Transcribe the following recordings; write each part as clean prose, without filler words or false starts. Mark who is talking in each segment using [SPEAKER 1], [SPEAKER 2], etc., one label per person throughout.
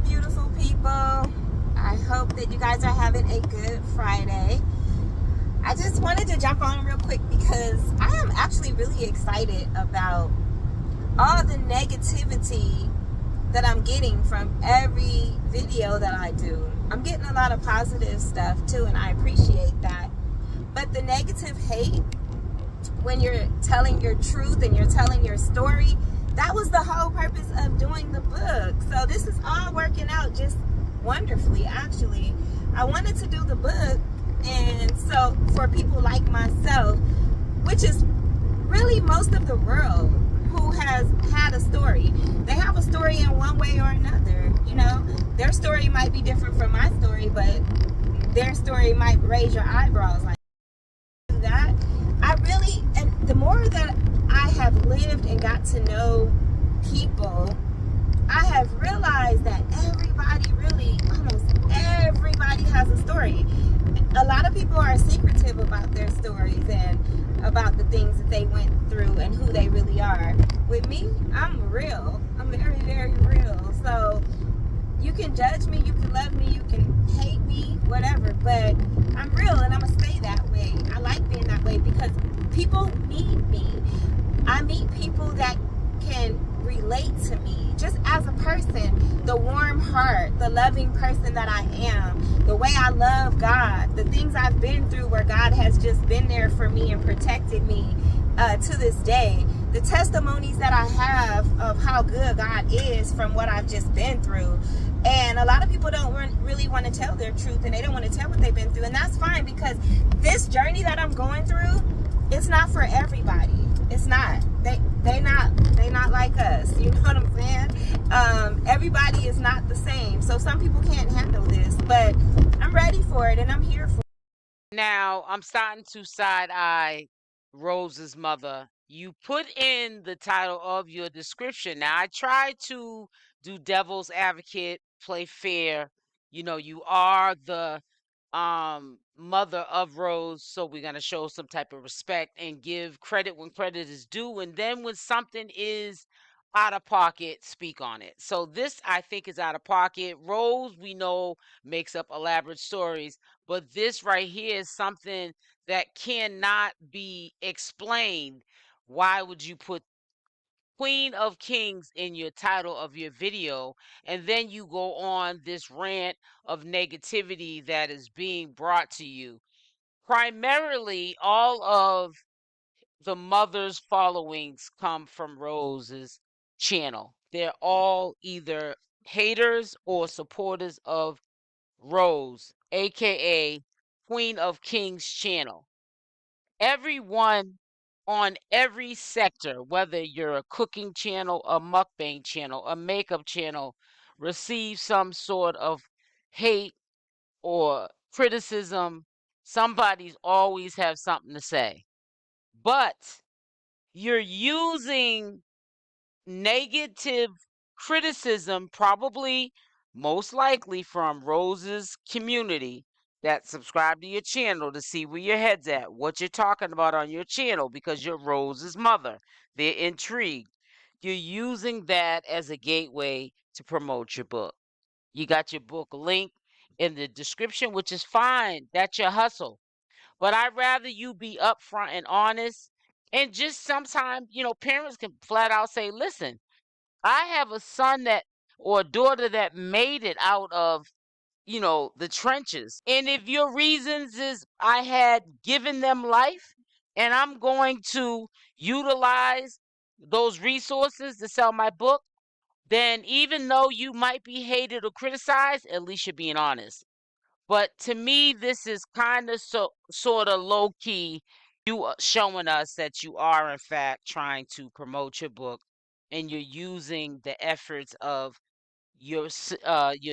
[SPEAKER 1] beautiful people. I hope that you guys are having a good Friday. I just wanted to jump on real quick because I am actually really excited about all the negativity that I'm getting from every video that I do. I'm getting a lot of positive stuff too, and I appreciate that. But the negative hate, when you're telling your truth and you're telling your story, that was the whole purpose of doing the book. So this is all working out just wonderfully, actually. I wanted to do the book, and so for people like myself, which is really most of the world who has had a story. They have a story in one way or another, you know. Their story might be different from my story, but their story might raise your eyebrows like that. And the more that I have lived and got to know people, I have realized that almost everybody has a story. A lot of people are secretive about their stories and about the things that they went through and who they really are. With me, I'm real. I'm very, very real. So you can judge me, you can love me, you can hate me, whatever, but I'm real and I'm gonna stay that way. I like being that way because people need me. I meet people that can relate to me just as a person, the warm heart, the loving person that I am, the way I love God, the things I've been through where God has just been there for me and protected me to this day, the testimonies that I have of how good God is from what I've just been through. And a lot of people don't really want to tell their truth, and they don't want to tell what they've been through, and that's fine, because this journey that I'm going through, it's not for everybody. It's not. They not like us. You know what I'm saying? Everybody is not the same. So some people can't handle this, but I'm ready for it and I'm here for it.
[SPEAKER 2] Now, I'm starting to side-eye Rose's mother. You put in the title of your description. Now, I try to do devil's advocate, play fair. You know, you are the mother of Rose, so we're going to show some type of respect and give credit when credit is due, and then when something is out of pocket, speak on it. So this, I think, is out of pocket. Rose, we know, makes up elaborate stories, but this right here is something that cannot be explained. Why would you put Queen of Kings in your title of your video, and then you go on this rant of negativity that is being brought to you? Primarily, all of the mother's followings come from Rose's channel. They're all either haters or supporters of Rose, aka Queen of Kings channel. Everyone on every sector, whether you're a cooking channel, a mukbang channel, a makeup channel, receives some sort of hate or criticism. Somebody's always have something to say. But you're using negative criticism, probably most likely from Rose's community that subscribe to your channel, to see where your head's at, what you're talking about on your channel, because you're Rose's mother. They're intrigued. You're using that as a gateway to promote your book. You got your book link in the description, which is fine. That's your hustle. But I'd rather you be upfront and honest. And just sometimes, you know, parents can flat out say, listen, I have a son that, or a daughter that made it out of, you know, the trenches. And if your reasons is I had given them life and I'm going to utilize those resources to sell my book, then even though you might be hated or criticized, at least you're being honest. But to me, this is kind of sort of low key. You are showing us that you are in fact trying to promote your book, and you're using the efforts of your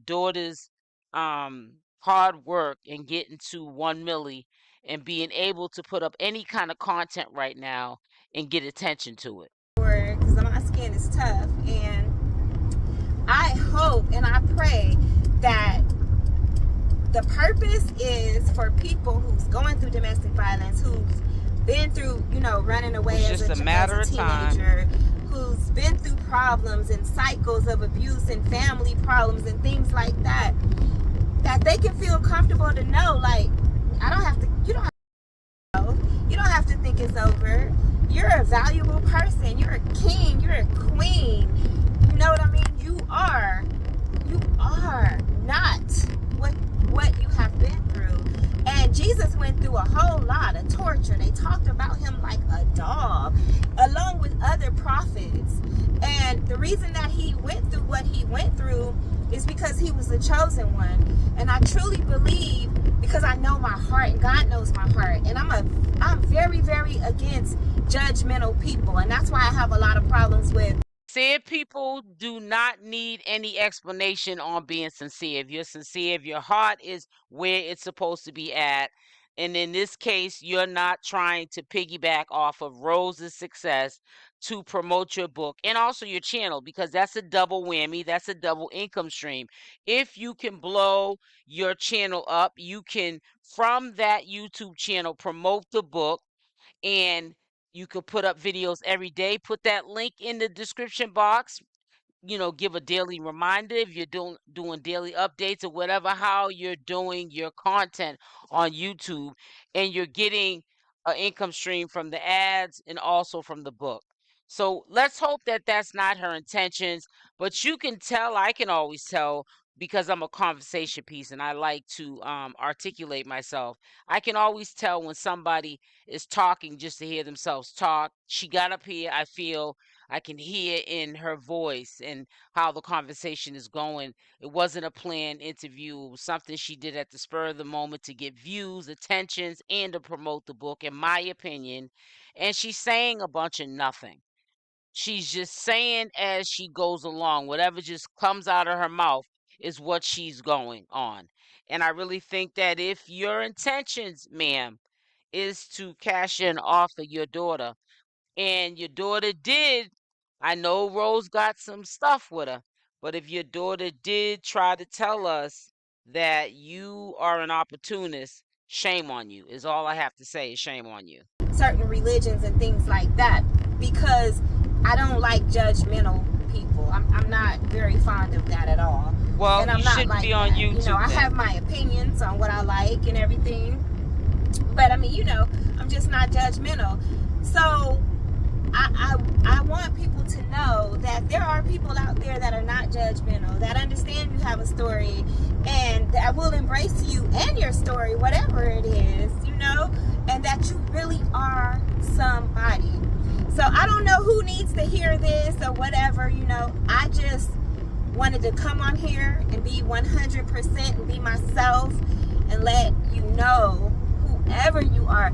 [SPEAKER 2] daughter's hard work and getting to 1 milli and being able to put up any kind of content right now and get attention to it.
[SPEAKER 1] Because my skin is tough, and I hope and I pray that the purpose is for people who's going through domestic violence, who's been through, you know, running away as a teenager, who's been through problems and cycles of abuse and family problems and things like that, that they can feel comfortable to know, like, I don't have to, you don't have to know. You don't have to think it's over. You're a valuable person. You're a king. You're a queen. You know what I mean? You are not what you have been through. And Jesus went through a whole lot of torture. They talked about him like a dog, along with other prophets. And the reason that he went through what he went through is because he was the chosen one. And I truly believe, because I know my heart and God knows my heart, and I'm very, very against judgmental people. And that's why I have a lot of problems with
[SPEAKER 2] sincere people do not need any explanation on being sincere. If you're sincere, if your heart is where it's supposed to be at, and in this case, you're not trying to piggyback off of Rose's success to promote your book and also your channel, because that's a double whammy. That's a double income stream. If you can blow your channel up, you can, from that YouTube channel, promote the book, and you could put up videos every day. Put that link in the description box. You know, give a daily reminder if you're doing daily updates or whatever, how you're doing your content on YouTube, and you're getting an income stream from the ads and also from the book. So let's hope that that's not her intentions, but you can tell, I can always tell, because I'm a conversation piece and I like to articulate myself. I can always tell when somebody is talking just to hear themselves talk. She got up here, I feel I can hear in her voice and how the conversation is going. It wasn't a planned interview. It was something she did at the spur of the moment to get views, attentions, and to promote the book, in my opinion. And she's saying a bunch of nothing. She's just saying as she goes along. Whatever just comes out of her mouth is what she's going on. And I really think that if your intentions, ma'am, is to cash in off of your daughter, and your daughter did, I know Rose got some stuff with her, but if your daughter did try to tell us that you are an opportunist, shame on you, is all I have to say, is shame on you.
[SPEAKER 1] certain religions and things like that, because I don't like judgmental people. I'm not very fond of that at all.
[SPEAKER 2] Well,
[SPEAKER 1] and I'm
[SPEAKER 2] you
[SPEAKER 1] not
[SPEAKER 2] shouldn't
[SPEAKER 1] like
[SPEAKER 2] be on
[SPEAKER 1] that.
[SPEAKER 2] YouTube.
[SPEAKER 1] You know, I have my opinions on what I like and everything, but I mean, you know, I'm just not judgmental. So I want people to know that there are people out there that are not judgmental, that understand you have a story, and that will embrace you and your story, whatever it is, you know, and that you really are somebody. So I don't know who needs to hear this or whatever, you know. I just wanted to come on here and be 100% and be myself and let you know, whoever you are.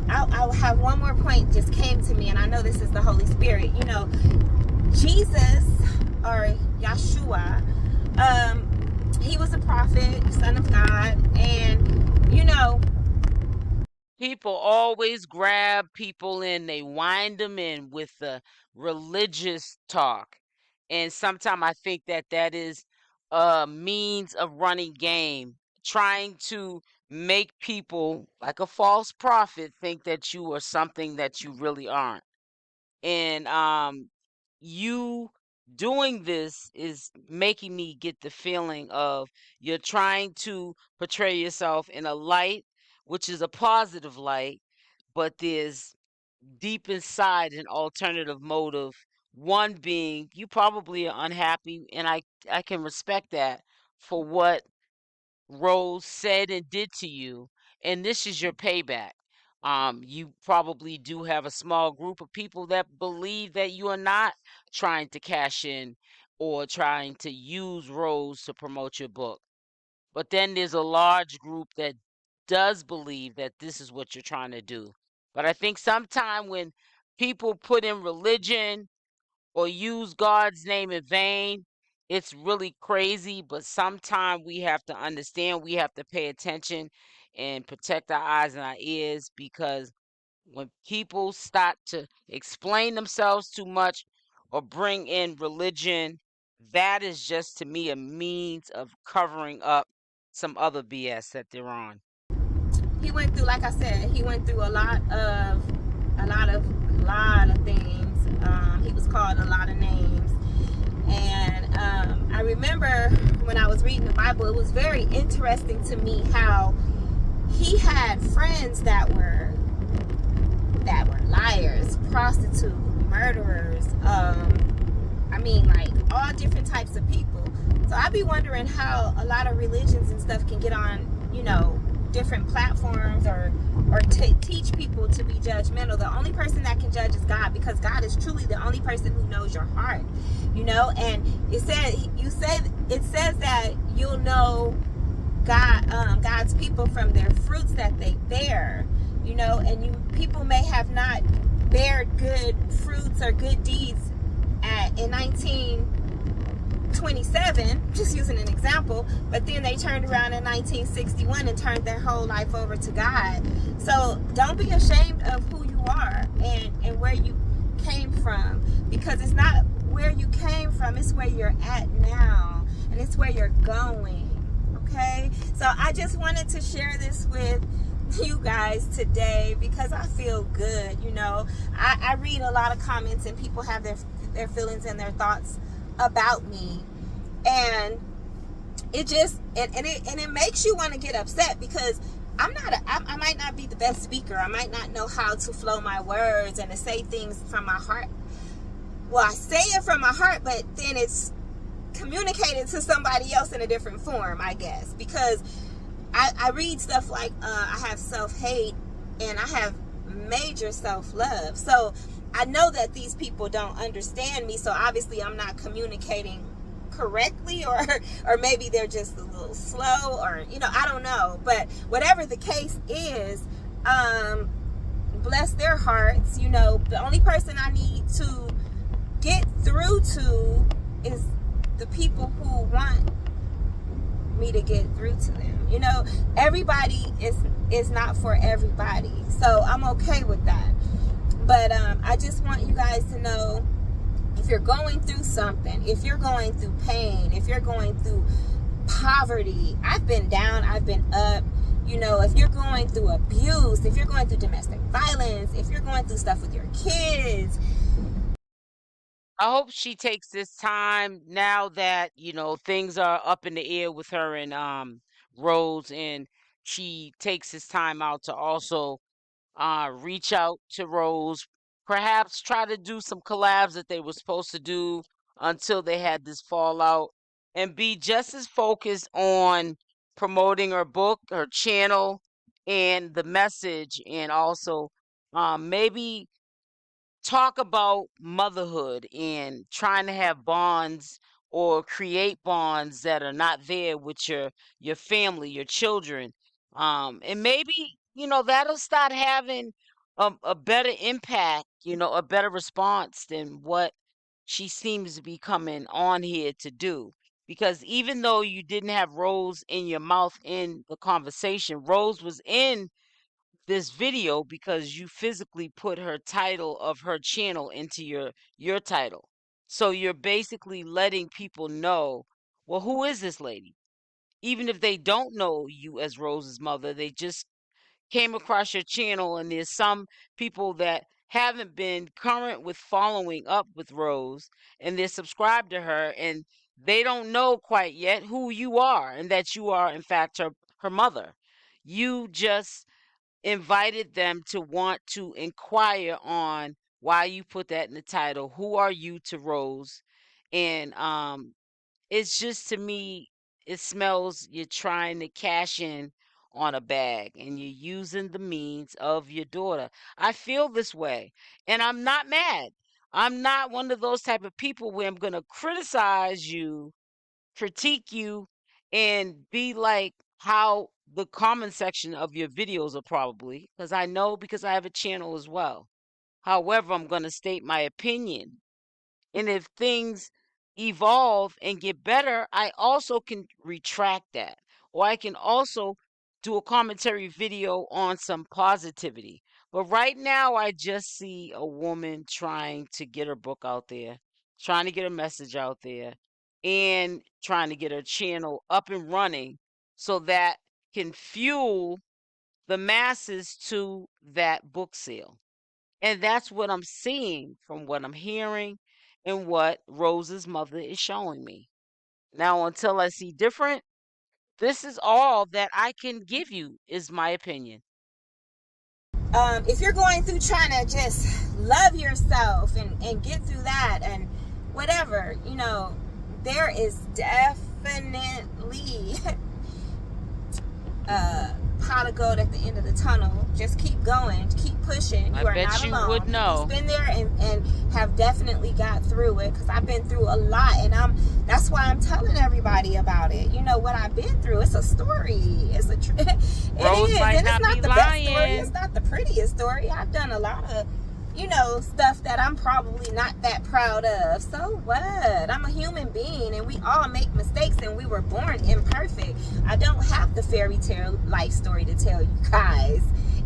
[SPEAKER 1] I'll have one more point just came to me, and I know this is the Holy Spirit. You know, Jesus, or Yeshua, he was a prophet, son of God, and you know,
[SPEAKER 2] people always grab people and they wind them in with the religious talk, and sometimes I think that that is a means of running game, trying to make people like a false prophet think that you are something that you really aren't. And you doing this is making me get the feeling of you're trying to portray yourself in a light, which is a positive light, but there's deep inside an alternative motive. One being you probably are unhappy, and I can respect that for what Rose said and did to you, and this is your payback. You probably do have a small group of people that believe that you are not trying to cash in or trying to use Rose to promote your book. But then there's a large group that does believe that this is what you're trying to do. But I think sometime when people put in religion or use God's name in vain, it's really crazy. But sometimes we have to understand, we have to pay attention and protect our eyes and our ears, because when people start to explain themselves too much or bring in religion, that is just to me a means of covering up some other BS that they're on.
[SPEAKER 1] he went through, like I said, he went through a lot of things, He was called a lot of names. And I remember when I was reading the Bible, it was very interesting to me how he had friends that were liars, prostitutes, murderers, I mean, like all different types of people. So I'd be wondering how a lot of religions and stuff can get on, different platforms or teach people to be judgmental. The only person that can judge is God, because God is truly the only person who knows your heart, and it says that you'll know God's people from their fruits that they bear, and people may have not bared good fruits or good deeds in 1927, just using an example, but then they turned around in 1961 and turned their whole life over to God. So don't be ashamed of who you are and where you came from, because it's not where you came from, it's where you're at now, and it's where you're going. Okay, so I just wanted to share this with you guys today because I feel good. I read a lot of comments and people have their feelings and their thoughts about me, and it just it makes you want to get upset, because I might not be the best speaker. I might not know how to flow my words and to say things from my heart. Well, I say it from my heart, but then it's communicated to somebody else in a different form, I guess, because I read stuff like I have self-hate and I have major self-love. So I know that these people don't understand me, so obviously I'm not communicating correctly, or maybe they're just a little slow, or I don't know. But whatever the case is, bless their hearts. The only person I need to get through to is the people who want me to get through to them. Everybody is not for everybody, so I'm okay with that. But I just want you guys to know, if you're going through something, if you're going through pain, if you're going through poverty, I've been down, I've been up, if you're going through abuse, if you're going through domestic violence, if you're going through stuff with your kids,
[SPEAKER 2] I hope she takes this time now that, things are up in the air with her and Rose, and she takes this time out to also reach out to Rose, perhaps try to do some collabs that they were supposed to do until they had this fallout, and be just as focused on promoting her book, her channel, and the message, and also maybe talk about motherhood and trying to have bonds or create bonds that are not there with your family, your children, and maybe that'll start having a better impact, a better response than what she seems to be coming on here to do. Because even though you didn't have Rose in your mouth in the conversation, Rose was in this video because you physically put her title of her channel into your title. So you're basically letting people know, well, who is this lady? Even if they don't know you as Rose's mother, they just came across your channel, and there's some people that haven't been current with following up with Rose, and they're subscribed to her, and they don't know quite yet who you are, and that you are in fact her mother. You just invited them to want to inquire on why you put that in the title. Who are you to Rose? And it's just, to me, it smells you're trying to cash in on a bag, and you're using the means of your daughter. I feel this way, and I'm not mad. I'm not one of those type of people where I'm going to criticize you, critique you, and be like how the comment section of your videos are probably, because I know, because I have a channel as well. However, I'm going to state my opinion. And if things evolve and get better, I also can retract that. Or I can also do a commentary video on some positivity. But right now, I just see a woman trying to get her book out there, trying to get a message out there, and trying to get her channel up and running so that can fuel the masses to that book sale. And that's what I'm seeing from what I'm hearing and what Rose's mother is showing me. Now, until I see different, this is all that I can give you, is my opinion.
[SPEAKER 1] If you're going through trying to just love yourself and get through that and whatever, you know, there is definitely pot of gold at the end of the tunnel. Just keep going, keep pushing. You
[SPEAKER 2] I
[SPEAKER 1] are
[SPEAKER 2] bet
[SPEAKER 1] not
[SPEAKER 2] you
[SPEAKER 1] alone.
[SPEAKER 2] would know.
[SPEAKER 1] Who's been there and have definitely got through it, because I've been through a lot, and that's why I'm telling everybody about it. You know what I've been through. It's a story. It's a
[SPEAKER 2] Rose
[SPEAKER 1] and
[SPEAKER 2] might
[SPEAKER 1] it's
[SPEAKER 2] not
[SPEAKER 1] not
[SPEAKER 2] be
[SPEAKER 1] the best story.
[SPEAKER 2] lying.
[SPEAKER 1] It's not the prettiest story. I've done a lot of, you know, stuff that I'm probably not that proud of. So what? I'm a human being, and we all make mistakes, and we were born imperfect. I don't have the fairy tale life story to tell you guys,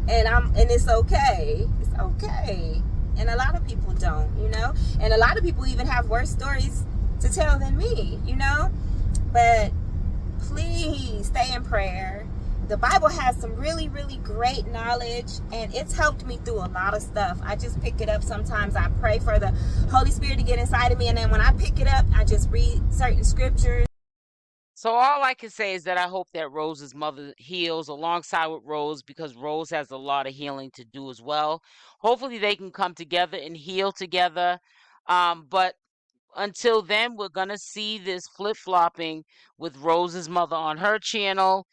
[SPEAKER 1] and it's okay. It's okay. And a lot of people don't, you know, and a lot of people even have worse stories to tell than me, you know. But please stay in prayer. The Bible has some really, really great knowledge, and it's helped me through a lot of stuff. I just pick it up sometimes. I pray for the Holy Spirit to get inside of me, and then when I pick it up, I just read certain scriptures.
[SPEAKER 2] So all I can say is that I hope that Rose's mother heals alongside with Rose, because Rose has a lot of healing to do as well. Hopefully they can come together and heal together. But until then, we're going to see this flip-flopping with Rose's mother on her channel,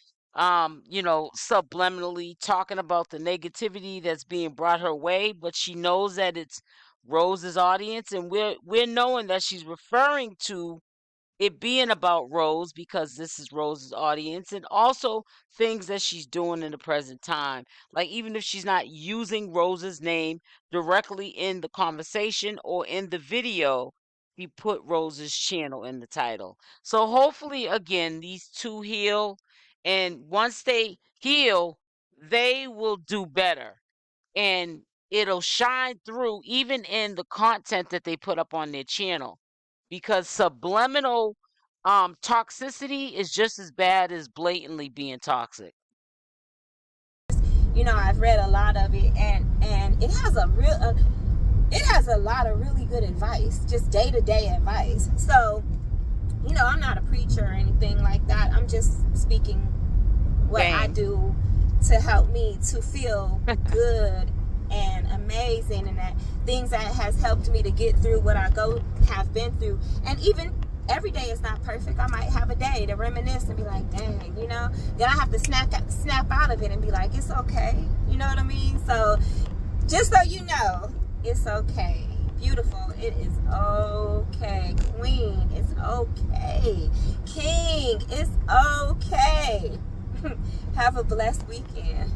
[SPEAKER 2] you know, subliminally talking about the negativity that's being brought her way, but she knows that it's Rose's audience, and we're knowing that she's referring to it being about Rose because this is Rose's audience, and also things that she's doing in the present time. Like, even if she's not using Rose's name directly in the conversation or in the video, she put Rose's channel in the title. So hopefully, again, these two heal, and once they heal, they will do better. And it'll shine through even in the content that they put up on their channel, because subliminal toxicity is just as bad as blatantly being toxic.
[SPEAKER 1] You know, I've read a lot of it, and it has a lot of really good advice, just day-to-day advice. So, you know, I'm not a preacher or anything like that. I'm just speaking what I do to help me to feel good and amazing, and that things that has helped me to get through what I have been through. And even every day is not perfect. I might have a day to reminisce and be like, dang, you know. Then I have to snap out of it and be like, it's okay. You know what I mean? So just so you know, it's okay. Beautiful, it is okay. Queen, it's okay. King, it's okay. Have a blessed weekend.